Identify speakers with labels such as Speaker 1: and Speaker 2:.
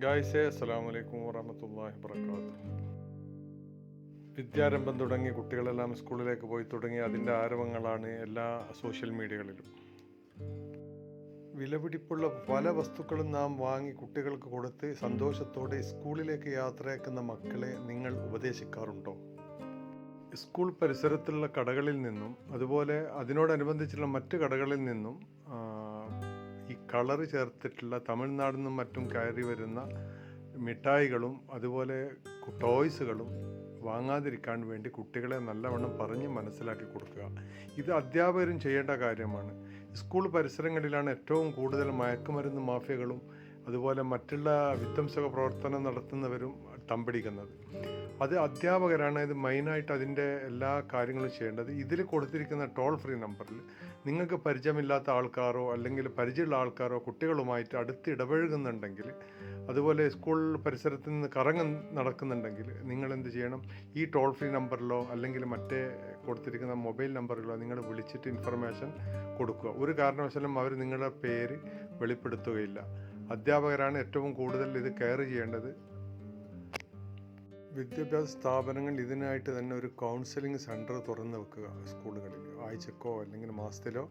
Speaker 1: ഗായ്സേ അസ്സലാമു അലൈക്കും വറഹ്മത്തുള്ളാഹി വബറകാതുഹു. വിദ്യാരംഭം തുടങ്ങി കുട്ടികളെല്ലാം സ്കൂളിലേക്ക് പോയി തുടങ്ങി അതിൻ്റെ ആരവങ്ങളാണ് എല്ലാ സോഷ്യൽ മീഡിയകളിലും. വിലപിടിപ്പുള്ള പല വസ്തുക്കളും നാം വാങ്ങി കുട്ടികൾക്ക് കൊടുത്ത് സന്തോഷത്തോടെ സ്കൂളിലേക്ക് യാത്രയാക്കുന്ന മക്കളെ നിങ്ങൾ ഉപദേശിക്കാറുണ്ടോ? സ്കൂൾ പരിസരത്തുള്ള കടകളിൽ നിന്നും അതുപോലെ അതിനോടനുബന്ധിച്ചുള്ള മറ്റ് കടകളിൽ നിന്നും ഈ കളറ് ചേർത്തിട്ടുള്ള തമിഴ്നാടിൽ നിന്നും മറ്റും കയറി വരുന്ന മിഠായികളും അതുപോലെ ടോയ്സുകളും വാങ്ങാതിരിക്കാൻ വേണ്ടി കുട്ടികളെ നല്ലവണ്ണം പറഞ്ഞ് മനസ്സിലാക്കി കൊടുക്കുക. ഇത് അധ്യാപകരും ചെയ്യേണ്ട കാര്യമാണ്. സ്കൂൾ പരിസരങ്ങളിലാണ് ഏറ്റവും കൂടുതൽ മയക്കുമരുന്ന് മാഫിയകളും അതുപോലെ മറ്റുള്ള വിധ്വംസക പ്രവർത്തനം നടത്തുന്നവരും തമ്പടിക്കുന്നത്. അത് അധ്യാപകരാണ് ഇത് മെയിനായിട്ട് അതിൻ്റെ എല്ലാ കാര്യങ്ങളും ചെയ്യേണ്ടത്. ഇതിൽ കൊടുത്തിരിക്കുന്ന ടോൾ ഫ്രീ നമ്പറിൽ നിങ്ങൾക്ക് പരിചയമില്ലാത്ത ആൾക്കാരോ അല്ലെങ്കിൽ പരിചയമുള്ള ആൾക്കാരോ കുട്ടികളുമായിട്ട് അടുത്ത് ഇടപഴകുന്നുണ്ടെങ്കിൽ, അതുപോലെ സ്കൂൾ പരിസരത്ത് നിന്ന് നടക്കുന്നുണ്ടെങ്കിൽ നിങ്ങൾ എന്ത് ചെയ്യണം? ഈ ടോൾ ഫ്രീ നമ്പറിലോ അല്ലെങ്കിൽ മറ്റേ കൊടുത്തിരിക്കുന്ന മൊബൈൽ നമ്പറിലോ നിങ്ങൾ വിളിച്ചിട്ട് ഇൻഫർമേഷൻ കൊടുക്കുക. ഒരു കാരണവശാലും അവർ നിങ്ങളുടെ പേര് വെളിപ്പെടുത്തുകയില്ല. അധ്യാപകരാണ് ഏറ്റവും കൂടുതൽ ഇത് കെയർ ചെയ്യേണ്ടത്. വിദ്യാഭ്യാസ സ്ഥാപനങ്ങൾ ഇതിനായിട്ട് തന്നെ ഒരു കൗൺസിലിംഗ് സെൻറ്റർ തുറന്നു വെക്കുക. സ്കൂളുകളിൽ ആഴ്ചക്കോ അല്ലെങ്കിൽ മാസത്തിലോ